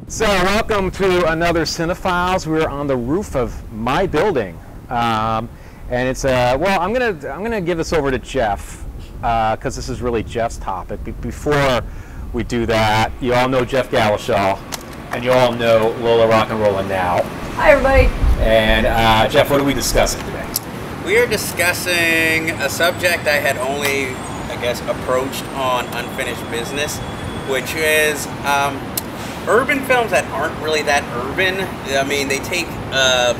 So welcome to another CineFiles. We're on the roof of my building, and it's well. I'm gonna give this over to Jeff because this is really Jeff's topic. Before we do that, you all know Jeff Galashaw, and you all know Lola Rock and Rollin' Now. Hi everybody. And Jeff, what are we discussing today? We are discussing a subject I had only, I guess, approached on Unfinished Business, which is urban films that aren't really that urban. I mean, they take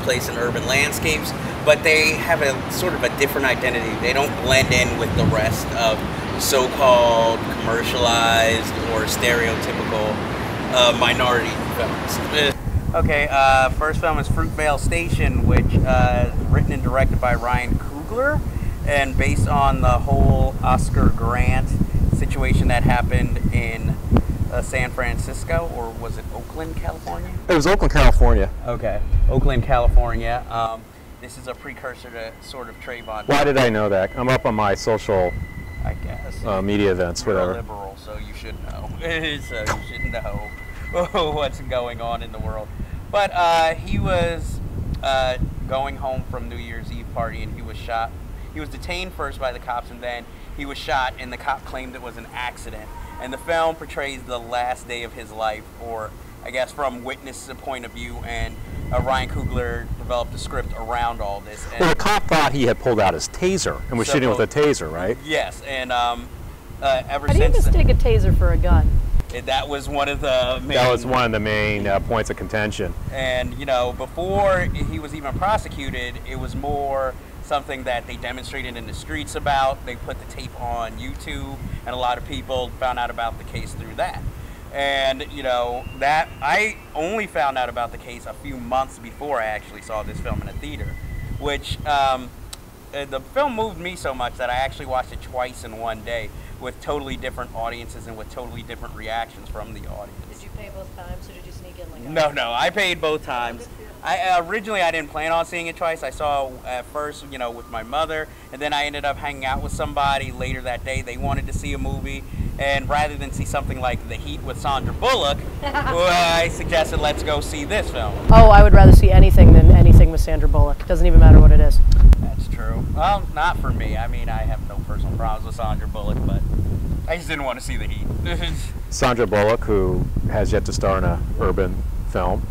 place in urban landscapes, but they have a sort of a different identity. They don't blend in with the rest of so-called commercialized or stereotypical minority films. Okay, first film is Fruitvale Station, which is written and directed by Ryan Coogler, and based on the whole Oscar Grant situation that happened in San Francisco, or was it Oakland, California? It was Oakland, California. Okay, Oakland, California. This is a precursor to sort of Trayvon. Why did I know that? I'm up on my social, I guess, media events, You're whatever. a liberal, so you should know. So you should know what's going on in the world. But he was going home from New Year's Eve party, and he was shot. He was detained first by the cops, and then he was shot, and the cop claimed it was an accident. And the film portrays the last day of his life, or I guess from witness point of view, and Ryan Coogler developed a script around all this. And Well, the cop thought he had pulled out his taser and was shooting with a taser, right? Yes, and ever How do you since mistake a taser for a gun? that was one of the main... That was one of the main points of contention. And, you know, before he was even prosecuted, it was more something that they demonstrated in the streets about. They put the tape on YouTube, and a lot of people found out about the case through that. And, you know, that I only found out about the case a few months before I actually saw this film in a theater, which the film moved me so much that I actually watched it twice in one day with totally different audiences and with totally different reactions from the audience. Did you pay both times, or did you sneak in like No, I paid both times. Originally I didn't plan on seeing it twice. I saw at first, you know, with my mother, and then I ended up hanging out with somebody later that day. They wanted to see a movie, and rather than see something like The Heat with Sandra Bullock, I suggested let's go see this film. Oh, I would rather see anything than anything with Sandra Bullock. Doesn't even matter what it is. That's true. Well, not for me. I mean, I have no personal problems with Sandra Bullock, but I just didn't want to see The Heat. Sandra Bullock, who has yet to star in an urban film.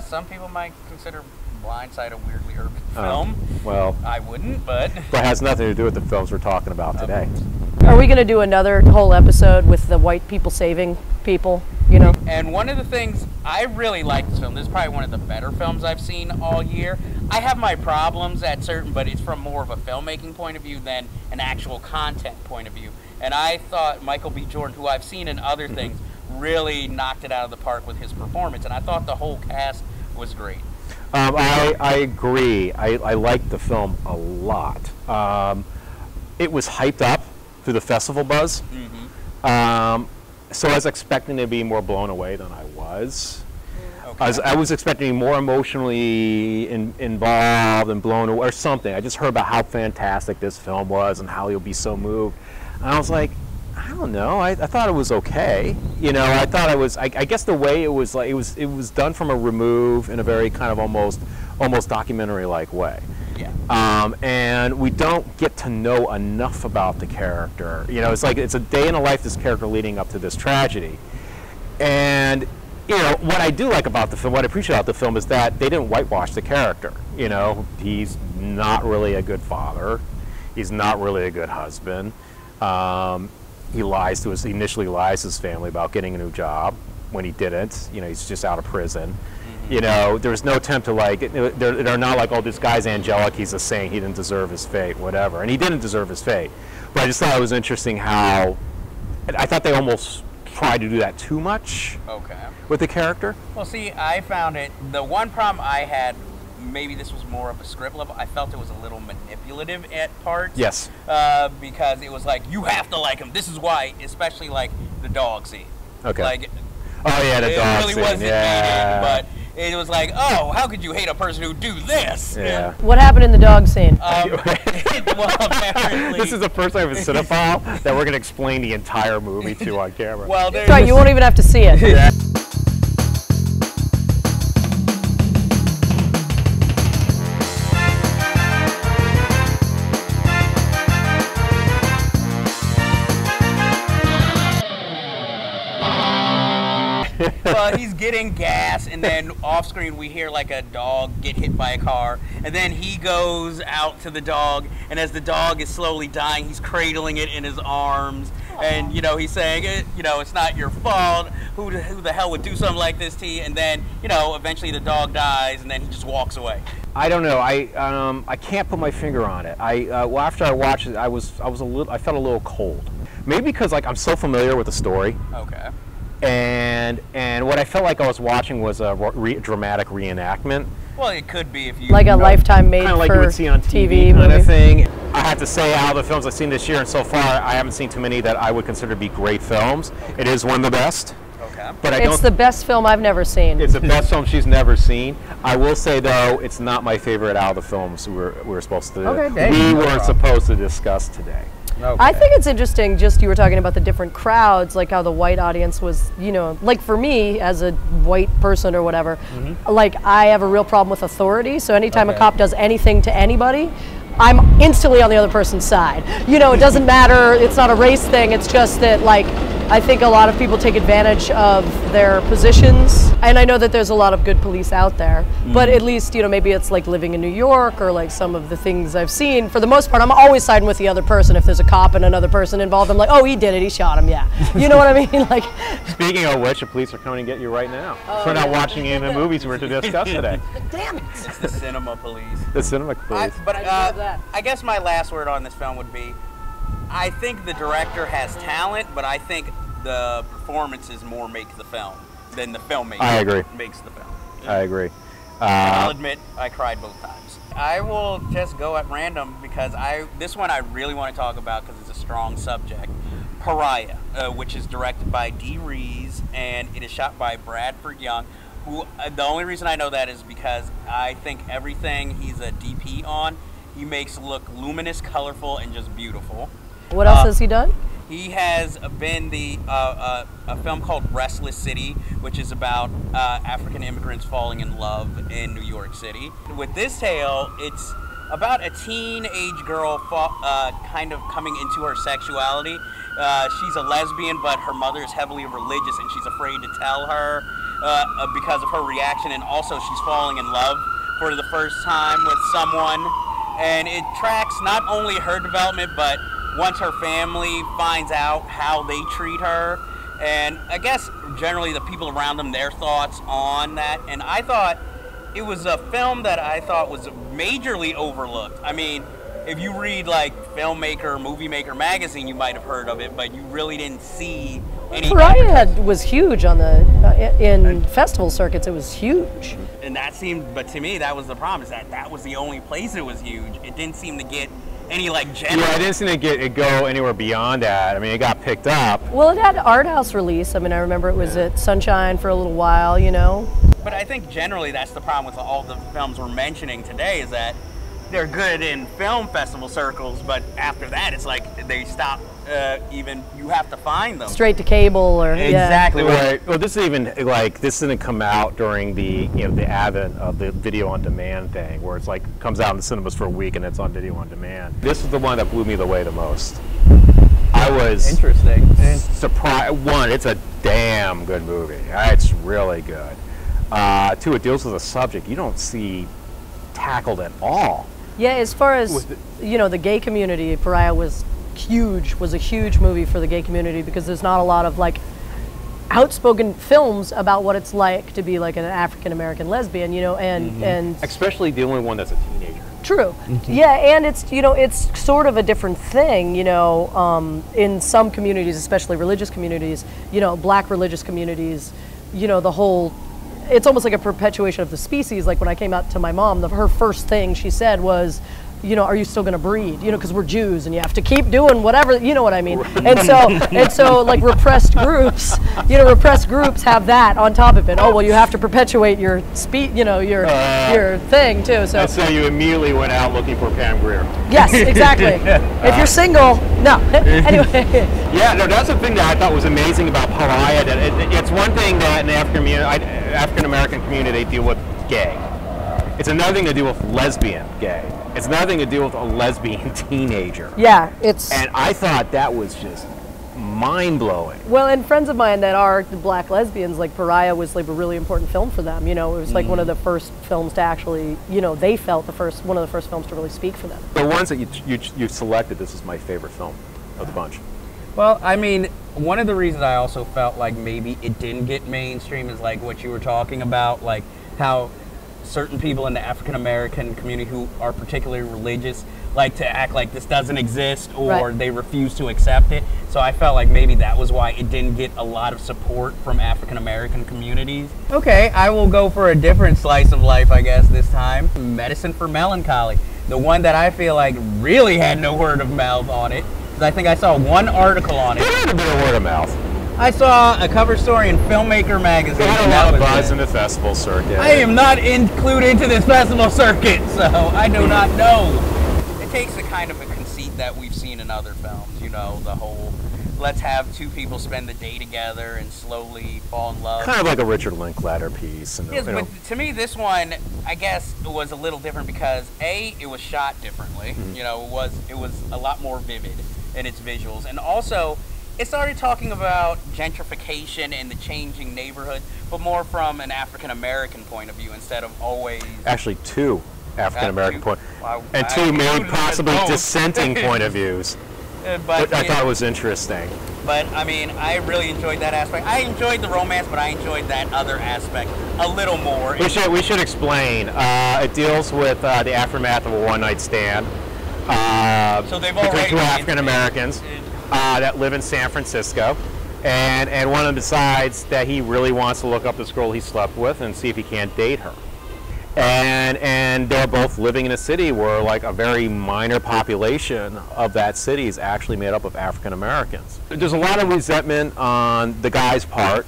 Some people might consider Blindside a weirdly urban film. Well, I wouldn't, but has nothing to do with the films we're talking about today. Are we going to do another whole episode with the white people saving people, you know? And one of the things, I really like this film. This is probably one of the better films I've seen all year. I have my problems at certain, but it's from more of a filmmaking point of view than an actual content point of view. And I thought Michael B. Jordan, who I've seen in other things, really knocked it out of the park with his performance. And I thought the whole cast was great. I agree. I liked the film a lot. It was hyped up through the festival buzz. So I was expecting to be more blown away than I was. Okay. I was expecting more emotionally involved and blown away or something. I just heard about how fantastic this film was and how you'll be so moved. And I was like, I don't know. I thought it was okay. You know, I thought it was. I guess the way it was like it was done from a remove in a very kind of almost documentary-like way. Yeah. And we don't get to know enough about the character. You know, it's like it's a day in the life of this character leading up to this tragedy. And you know what I do like about the film, what I appreciate about the film, is that they didn't whitewash the character. You know, he's not really a good father. He's not really a good husband. He initially lies to his family about getting a new job when he didn't. You know, he's just out of prison. You know, there was no attempt to like, they're not like, oh, this guy's angelic, he's a saint, he didn't deserve his fate, whatever. And he didn't deserve his fate. But I just thought it was interesting how, I thought they almost tried to do that too much. Okay. with the character. Well, see, I found it, the one problem I had, maybe this was more of a script level, I felt it was a little manipulative at parts. Yes. Because it was like, you have to like him, this is why, especially like the dog scene. Okay. Like, oh yeah, the dog really scene. wasn't Yeah. needed, but it was like, oh, how could you hate a person who do this? Yeah. What happened in the dog scene? Well, apparently. This is the first time in CineFile that we're going to explain the entire movie to on camera. Well, That's right, you won't even have to see it. Yeah. Well, he's getting gas, and then off screen we hear like a dog get hit by a car, and then he goes out to the dog, and as the dog is slowly dying, he's cradling it in his arms, and you know he's saying, you know, it's not your fault. Who the hell would do something like this to you? And then you know eventually the dog dies, and then he just walks away. I don't know. I can't put my finger on it. Well, after I watched it, I felt a little cold. Maybe because like I'm so familiar with the story. Okay. And what I felt like I was watching was a dramatic reenactment. Well, it could be if you Like a Lifetime made Kind of like for you would see on TV kind movie. of thing. I have to say, out of the films I've seen this year, and so far, I haven't seen too many that I would consider to be great films. It is one of the best. Okay. But I It's don't. the best film I've never seen. It's the best film she's never seen. I will say though, it's not my favorite out of the films we're supposed to. Okay, we no weren't problem. supposed to discuss today. Okay. I think it's interesting, just you were talking about the different crowds, like how the white audience was, you know, like for me as a white person or whatever, like I have a real problem with authority, so anytime a cop does anything to anybody, I'm instantly on the other person's side. You know, it doesn't matter, it's not a race thing, it's just that like, I think a lot of people take advantage of their positions, and I know that there's a lot of good police out there, but at least, you know, maybe it's like living in New York or like some of the things I've seen. For the most part, I'm always siding with the other person. If there's a cop and another person involved, I'm like, oh, he did it, he shot him, yeah. You know what I mean? Like. Speaking of which, the police are coming to get you right now. For not watching any of the movies we're to discuss today. Damn it. It's the cinema police. The cinema police. But I love that. I guess my last word on this film would be, I think the director has talent, but I think the performances more make the film than the filmmaker I agree. makes the film. I agree. I'll admit I cried both times. I will just go at random because this one I really want to talk about because it's a strong subject. Pariah, which is directed by Dee Rees, and it is shot by Bradford Young, who the only reason I know that is because I think everything he's a DP on, he makes look luminous, colorful, and just beautiful. What else has he done? He has been a film called Restless City, which is about African immigrants falling in love in New York City. With this tale, it's about a teenage girl kind of coming into her sexuality. She's a lesbian, but her mother is heavily religious, and she's afraid to tell her because of her reaction, and also she's falling in love for the first time with someone. And it tracks not only her development, but once her family finds out how they treat her, and I guess generally the people around them, their thoughts on that. And I thought it was a film that I thought was majorly overlooked. I mean, if you read like Filmmaker, Movie Maker magazine, you might have heard of it, but you really didn't see any. Pariah was huge on the in festival circuits. It was huge. And that seemed, but to me, that was the problem. Is that was the only place it was huge. It didn't seem to get any like general. Yeah, I didn't seem to it go anywhere beyond that. I mean, it got picked up. Well, it had art house release. I mean, I remember it was at Sunshine for a little while, you know. But I think generally that's the problem with all the films we're mentioning today is that they're good in film festival circles, but after that it's like they stop even, you have to find them. Straight to cable or, Exactly. yeah. Right. Well, this is even like this didn't come out during the the advent of the video on demand thing, where it's like comes out in the cinemas for a week and it's on video on demand. This is the one that blew me away the most. I was Interesting. surprised. One, it's a damn good movie. It's really good. Two, it deals with a subject you don't see tackled at all. Yeah, as far as, you know, the gay community, Pariah was a huge movie for the gay community because there's not a lot of like outspoken films about what it's like to be like an African American lesbian, you know, and Especially the only one that's a teenager. true. Yeah, and it's, you know, it's sort of a different thing, you know, in some communities, especially religious communities, you know, black religious communities, you know, the whole, it's almost like a perpetuation of the species. Like when I came out to my mom, her first thing she said was, you know, are you still going to breed? You know, because we're Jews and you have to keep doing whatever, you know what I mean? And so like repressed groups, you know, repressed groups have that on top of it. Oh, well, you have to perpetuate your you know, your thing too. So. And so you immediately went out looking for Pam Grier. Yes, exactly. If you're single, no. Anyway. Yeah, no, that's the thing that I thought was amazing about Pariah. That it's one thing that in the African American community they deal with gay. It's another thing to deal with lesbian gay. It's another thing to deal with a lesbian teenager. Yeah, it's. And I thought that was just mind-blowing. Well, and friends of mine that are black lesbians, like Pariah was like a really important film for them. You know, it was like one of the first films to actually, you know, they felt one of the first films to really speak for them. The ones that you selected, this is my favorite film of the bunch. Well, I mean, one of the reasons I also felt like maybe it didn't get mainstream is like what you were talking about, like how certain people in the African American community who are particularly religious like to act like this doesn't exist, or they refuse to accept it. So I felt like maybe that was why it didn't get a lot of support from African American communities. Okay, I will go for a different slice of life, I guess, this time. Medicine for Melancholy. The one that I feel like really had no word of mouth on it. I think I saw one article on it. It had a bit of word of mouth. I saw a cover story in Filmmaker magazine. They had a lot of buzz in the festival circuit. I am not included into this festival circuit, so I do not know. It takes a kind of a conceit that we've seen in other films, you know, the whole let's have two people spend the day together and slowly fall in love. Kind of like a Richard Linklater piece. And, yes, but to me this one, I guess, was a little different because A, it was shot differently. You know, it was a lot more vivid in its visuals, and also it started talking about gentrification and the changing neighborhood, but more from an African American point of view instead of always. Actually, two African American point, and two maybe possibly dissenting point of views. But I thought it was interesting. But I mean, I really enjoyed that aspect. I enjoyed the romance, but I enjoyed that other aspect a little more. We should explain. It deals with the aftermath of a one-night stand. So they've between already two African Americans that live in San Francisco, and one of them decides that he really wants to look up this girl he slept with and see if he can't date her. And they're both living in a city where like a very minor population of that city is actually made up of African Americans. There's a lot of resentment on the guy's part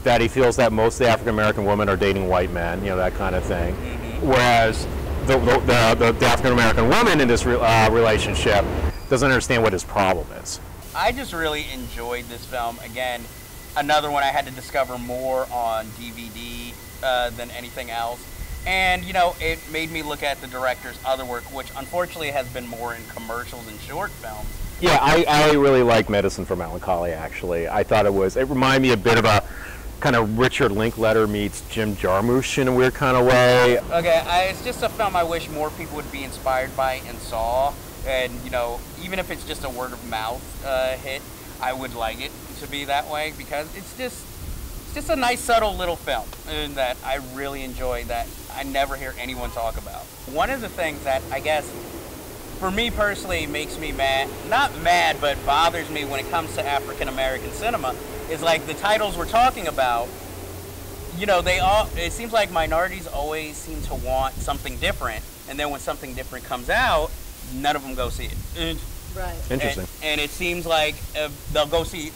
that he feels that most of the African American women are dating white men, you know, that kind of thing. Whereas the African American woman in this relationship doesn't understand what his problem is. I just really enjoyed this film. Again, another one I had to discover more on DVD than anything else. And, you know, it made me look at the director's other work, which unfortunately has been more in commercials and short films. Yeah, I really like Medicine for Melancholy, actually. I thought it reminded me a bit of a kind of Richard Linklater meets Jim Jarmusch in a weird kind of way. Okay, it's just a film I wish more people would be inspired by and saw. And, you know, even if it's just a word of mouth hit, I would like it to be that way because it's just a nice, subtle little film and that I really enjoy that I never hear anyone talk about. One of the things that I guess, for me personally, makes me mad, not mad, but bothers me when it comes to African American cinema is like the titles we're talking about, you know, it seems like minorities always seem to want something different, and then when something different comes out, none of them go see it. Right. Interesting. And it seems like they'll go see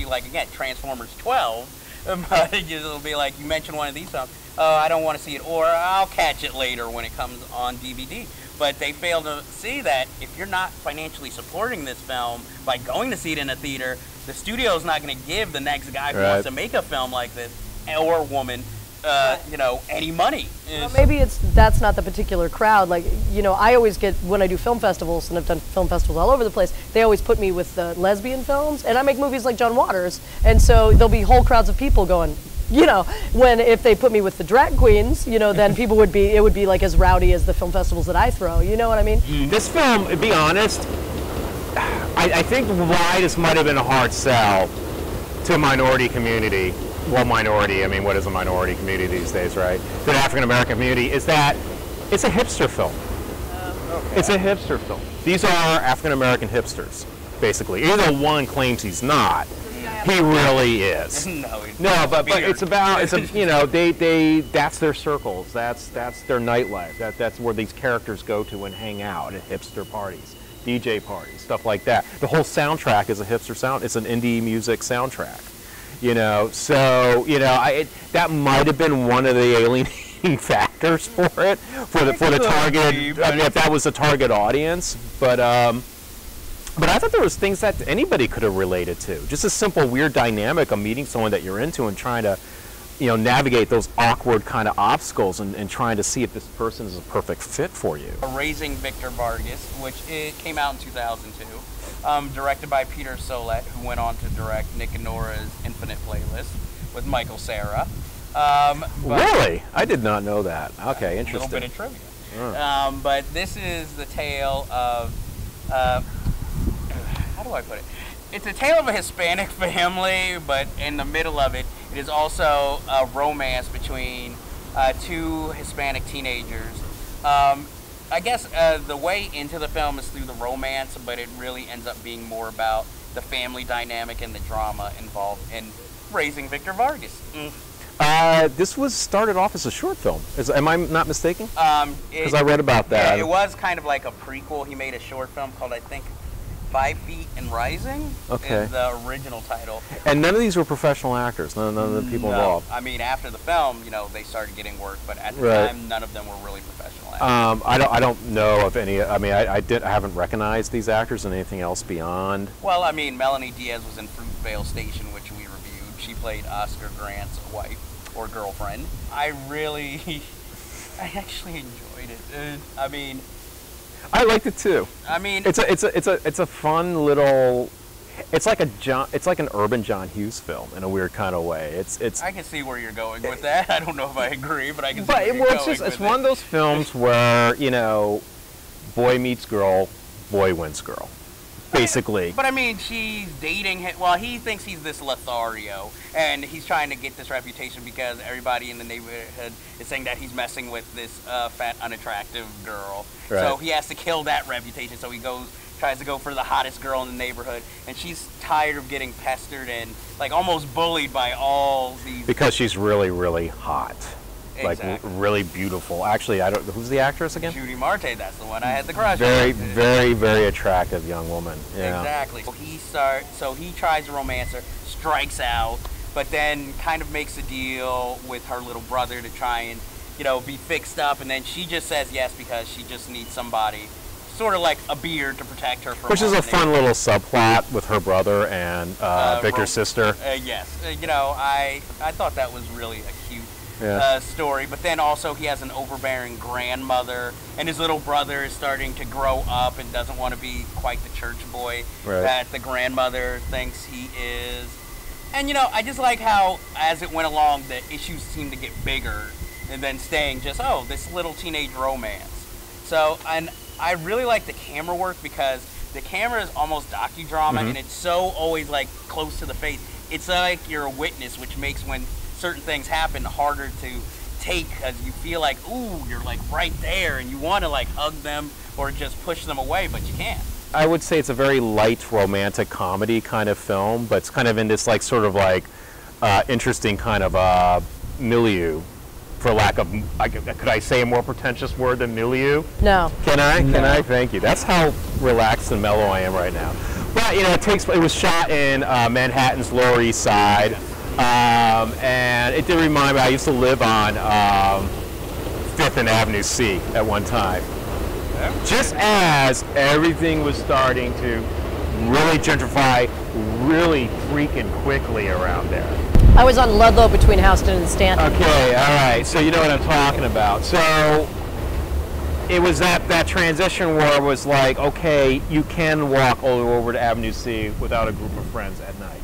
like, again, Transformers 12, but it'll be like, you mentioned one of these films, oh, I don't want to see it, or I'll catch it later when it comes on DVD. But they fail to see that if you're not financially supporting this film by going to see it in a theater, the studio's not going to give the next guy who wants to make a film like this, or woman, you know, any money. Well, maybe that's not the particular crowd. Like, you know, I always get, when I do film festivals, and I've done film festivals all over the place, they always put me with the lesbian films, and I make movies like John Waters, and so there'll be whole crowds of people going, you know, if they put me with the drag queens, you know, then it would be like as rowdy as the film festivals that I throw, you know what I mean? This film, to be honest, I think why this might have been a hard sell to a minority community. Well, minority, I mean, what is a minority community these days, right? To the African American community, is that it's a hipster film. Okay. It's a hipster film. These are African American hipsters, basically. Even though one claims he's not. He really is. No, but it's you know, that's their circles. That's their nightlife. That's where these characters go to and hang out at hipster parties, DJ parties, stuff like that. The whole soundtrack is a hipster sound. It's an indie music soundtrack. You know, so you know, that might have been one of the alienating factors for it, for the target. I mean, if that was the target audience, but I thought there was things that anybody could have related to. Just a simple weird dynamic of meeting someone that you're into and trying to, you know, navigate those awkward kind of obstacles and trying to see if this person is a perfect fit for you. Raising Victor Vargas, which it came out in 2002. Directed by Peter Solet, who went on to direct Nick and Nora's Infinite Playlist with Michael Cera. Really? I did not know that. Okay, interesting. A little bit of trivia. But this is the tale of, how do I put it? It's a tale of a Hispanic family, but in the middle of it, it is also a romance between two Hispanic teenagers. I guess the way into the film is through the romance, but it really ends up being more about the family dynamic and the drama involved in raising Victor Vargas. This was started off as a short film. Am I not mistaken? Because I read about that. Yeah, it was kind of like a prequel. He made a short film called, I think, 5 Feet and Rising. Okay. Is the original title. And none of these were professional actors. None of the people involved. I mean, after the film, you know, they started getting work, but at the time, none of them were really professional actors. I don't know of any. I mean, I haven't recognized these actors in anything else beyond. Well, I mean, Melanie Diaz was in Fruitvale Station, which we reviewed. She played Oscar Grant's wife or girlfriend. I actually enjoyed it. I mean, I liked it too. I mean, it's a fun little. It's like an urban John Hughes film in a weird kind of way. It's. I can see where you're going with that. I don't know if I agree, but I can see where you're going with it. It's one of those films where, you know, boy meets girl, boy wins girl, basically. But I mean, she's dating him. Well, he thinks he's this Lothario, and he's trying to get this reputation because everybody in the neighborhood is saying that he's messing with this fat, unattractive girl. Right. So he has to kill that reputation. So he tries to go for the hottest girl in the neighborhood, and she's tired of getting pestered and like almost bullied by all these. Because she's really, really hot. Exactly. Like really beautiful. Actually, I don't. Who's the actress again? Judy Marte. That's the one I had the crush on. Very, very, very attractive young woman. Yeah. Exactly. So he tries to romance her, strikes out, but then kind of makes a deal with her little brother to try and, you know, be fixed up, and then she just says yes because she just needs somebody, sort of like a beard, to protect her from. Which is a fun little subplot with her brother and Victor's sister. Yes. You know, I thought that was really a cute story, but then also he has an overbearing grandmother, and his little brother is starting to grow up and doesn't want to be quite the church boy that the grandmother thinks he is. And you know, I just like how as it went along, the issues seemed to get bigger and then staying just, oh, this little teenage romance. So, and I really like the camera work because the camera is almost docudrama, and it's so always like close to the face. It's like you're a witness, which makes when certain things happen harder to take because you feel like, ooh, you're like right there and you want to like hug them or just push them away, but you can't. I would say it's a very light romantic comedy kind of film, but it's kind of in this like sort of like interesting kind of milieu, for lack of, could I say a more pretentious word than milieu? No. Can I? No. Can I? Thank you. That's how relaxed and mellow I am right now. But you know, it was shot in Manhattan's Lower East Side. And it did remind me, I used to live on 5th and Avenue C at one time. Just as everything was starting to really gentrify really freaking quickly around there. I was on Ludlow between Houston and Stanton. Okay, all right, so you know what I'm talking about. So it was that transition where it was like, okay, you can walk all the way over to Avenue C without a group of friends at night.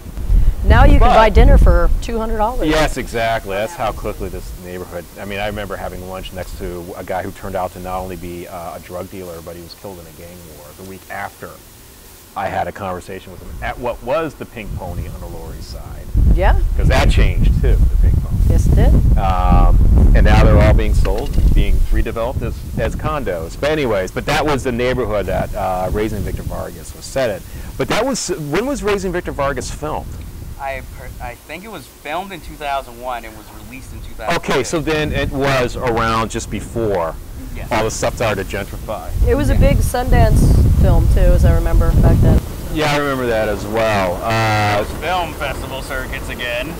Now you can buy dinner for $200. Yes, exactly. That's how quickly this neighborhood. I mean, I remember having lunch next to a guy who turned out to not only be a drug dealer, but he was killed in a gang war the week after I had a conversation with him at what was the Pink Pony on the Lower East Side. Yeah. Because that changed too, the Pink Pony. Yes, it did. And now they're all being sold, being redeveloped as condos. But anyways, that was the neighborhood that Raising Victor Vargas was set in. But that was, when was Raising Victor Vargas filmed? I think it was filmed in 2001 and was released in 2002. Okay, so then it was around just before all the stuff started to gentrify. It was a big Sundance film too, as I remember back then. Yeah, I remember that as well. Film festival circuits again.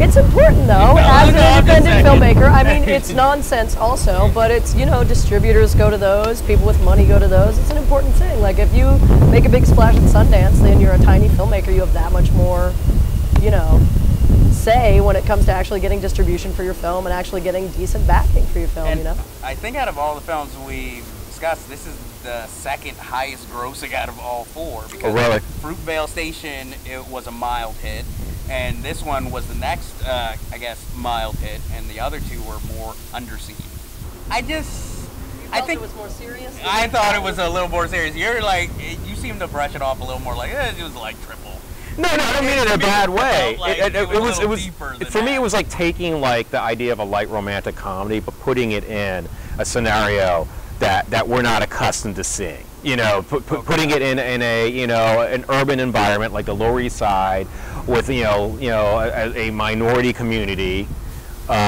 It's important though, as an independent saying. filmmaker. I mean, it's nonsense also, but it's, you know, distributors go to those, people with money go to those. It's an important thing. Like if you make a big splash at Sundance, then you're a tiny filmmaker. You have that much more, you know, say when it comes to actually getting distribution for your film and actually getting decent backing for your film, And you know? I think out of all the films we discussed, this is the second highest grossing out of all four. Because Fruitvale Station, it was a mild hit. And this one was the next, I guess, mild hit, and the other two were more underseen. I think it was more serious? I thought it was a little more serious. You're like, you seem to brush it off a little more like, it was like triple. No, I don't mean it in a bad way. Like it was deeper than for me, that. it was like taking like the idea of a light romantic comedy, but putting it in a scenario that we're not accustomed to seeing. You know, putting it in a, you know, an urban environment like the Lower East Side, with a minority community,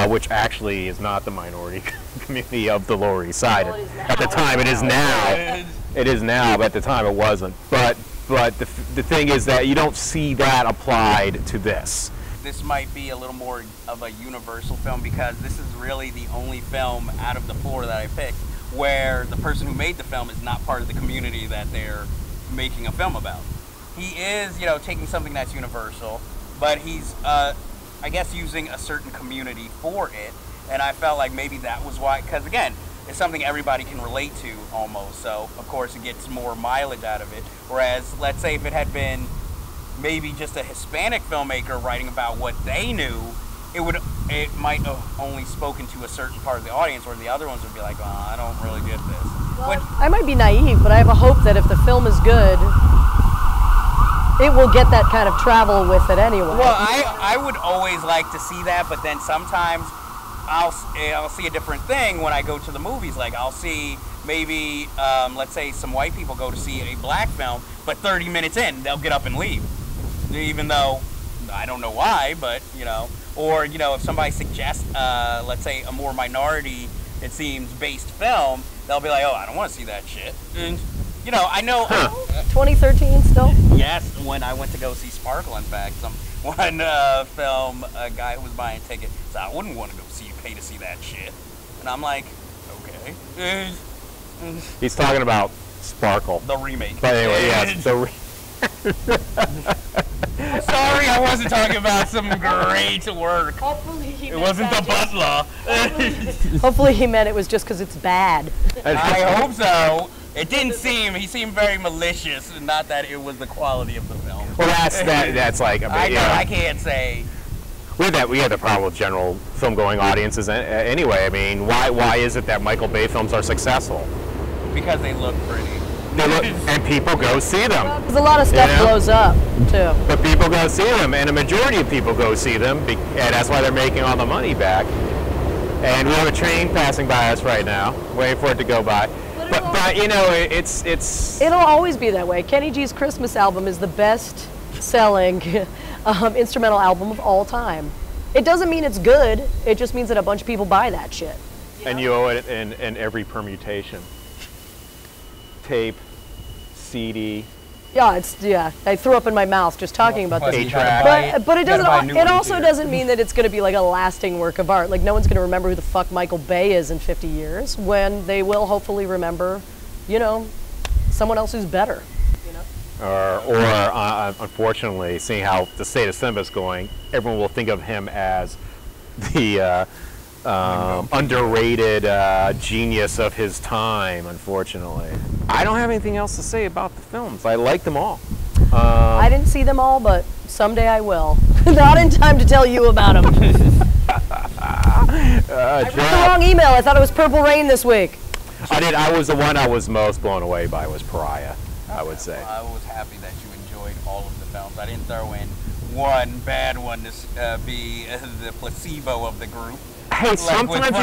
which actually is not the minority community of the Lower East Side. Well, at the time, it is now. It is now, but at the time, it wasn't. But the thing is that you don't see that applied to this. This might be a little more of a universal film because this is really the only film out of the four that I picked where the person who made the film is not part of the community that they're making a film about. He is, you know, taking something that's universal, but he's, I guess, using a certain community for it, and I felt like maybe that was why, because again, it's something everybody can relate to almost, so of course it gets more mileage out of it, whereas, let's say if it had been maybe just a Hispanic filmmaker writing about what they knew, it might have only spoken to a certain part of the audience, where the other ones would be like, oh, I don't really get this. Well, I might be naive, but I have a hope that if the film is good, it will get that kind of travel with it anyway. Well, I would always like to see that, but then sometimes I'll see a different thing when I go to the movies. Like I'll see maybe, let's say some white people go to see a black film, but 30 minutes in, they'll get up and leave. Even though, I don't know why, but, you know, or, you know, if somebody suggests, let's say, a more minority, it seems, based film, they'll be like, oh, I don't want to see that shit. And, you know, I know... 2013 still? Yes, when I went to go see Sparkle, in fact, one film, a guy who was buying a ticket said, I wouldn't want to go pay to see that shit. And I'm like, okay. He's talking about Sparkle. The remake. But anyway, yes, I'm sorry, I wasn't talking about some great work. Hopefully he It wasn't The Butler. Hopefully he meant it was just because it's bad. I hope so. It didn't seem, he seemed very malicious, not that it was the quality of the film. Well, that's like, I can't say. We had the problem with general film-going audiences anyway. I mean, why is it that Michael Bay films are successful? Because they look pretty. And people go see them. Because a lot of stuff blows up, too. But people go see them, and a majority of people go see them, and that's why they're making all the money back. And we have a train passing by us right now, waiting for it to go by. But you know, it's... It'll always be that way. Kenny G's Christmas album is the best-selling instrumental album of all time. It doesn't mean it's good. It just means that a bunch of people buy that shit. And you owe it in every permutation. Tape, CD. Yeah, I threw up in my mouth just talking about this. But it doesn't. It also doesn't mean that it's going to be like a lasting work of art. Like no one's going to remember who the fuck Michael Bay is in 50 years, when they will hopefully remember, you know, someone else who's better. You know. Or unfortunately, seeing how the state of cinema is going, everyone will think of him as the underrated genius of his time, unfortunately. I don't have anything else to say about the films. I like them all. I didn't see them all, but someday I will. Not in time to tell you about them. I read the wrong email. I thought it was Purple Rain this week. I did. The one I was most blown away by was Pariah, I would say. Well, I was happy that you enjoyed all of the films. I didn't throw in one bad one to be the placebo of the group. Hey, sometimes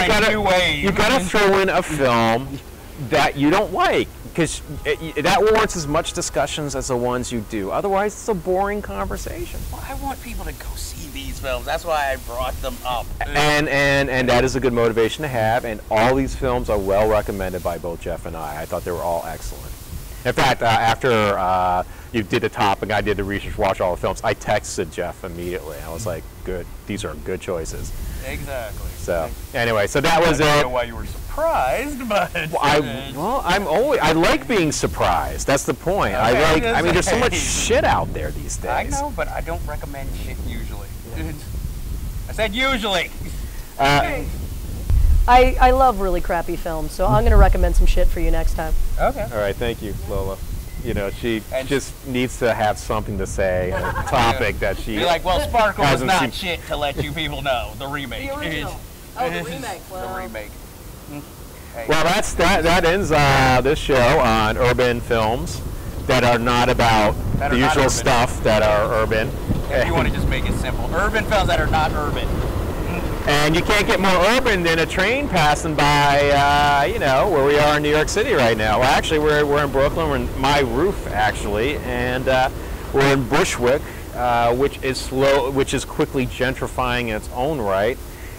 you gotta throw in a film that you don't like, because that warrants as much discussions as the ones you do. Otherwise, it's a boring conversation. Well, I want people to go see these films. That's why I brought them up. And that is a good motivation to have. And all these films are well recommended by both Jeff and I. I thought they were all excellent. In fact, after you did the topic, I did the research, watched all the films, I texted Jeff immediately. I was like, good, these are good choices. Exactly. So anyway, so that was it. I don't know why you were surprised, but I like being surprised. That's the point. Okay, I mean, there's so much shit out there these days. I know, but I don't recommend shit usually. I said usually. I love really crappy films, so I'm going to recommend some shit for you next time. Okay. All right, thank you, Lola. You know, she just needs to have something to say, a topic that she. Be like, well, Sparkle was hasn't not seen. shit to let you people know. The remake. The original. Oh, the remake. Well. The remake. Well, that ends this show on urban films that are not about the usual stuff that are urban. If you want to just make it simple, urban films that are not urban. And you can't get more urban than a train passing by, you know, where we are in New York City right now. Well, actually, we're in Brooklyn. We're in my roof, actually, and we're in Bushwick, which is quickly gentrifying in its own right.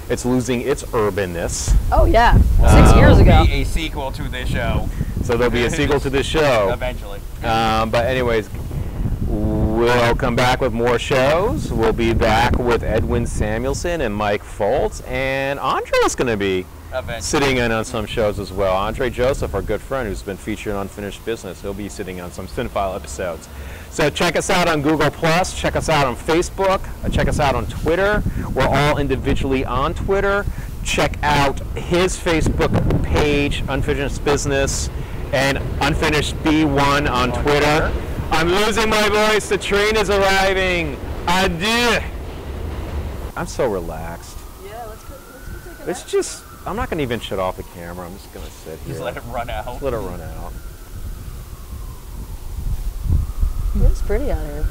It's losing its urbanness. Oh yeah, 6 years ago. There'll be a sequel to this show. So there'll be a sequel to this show. Eventually. But anyways, we'll come back with more shows. We'll be back with Edwin Samuelson and Mike Foltz, and Andre's going to be sitting in on some shows as well. Andre Joseph, our good friend who's been featured on Unfinished Business, he'll be sitting on some CineFile episodes. So check us out on Google+, check us out on Facebook, check us out on Twitter. We're all individually on Twitter. Check out his Facebook page, Unfinished Business, and Unfinished B1 on Twitter. I'm losing my voice. The train is arriving. Adieu. I'm so relaxed. Yeah, let's go take a It's just, I'm not going to even shut off the camera. I'm just going to sit here. Just let it run out. Just let it run out. It's pretty out here.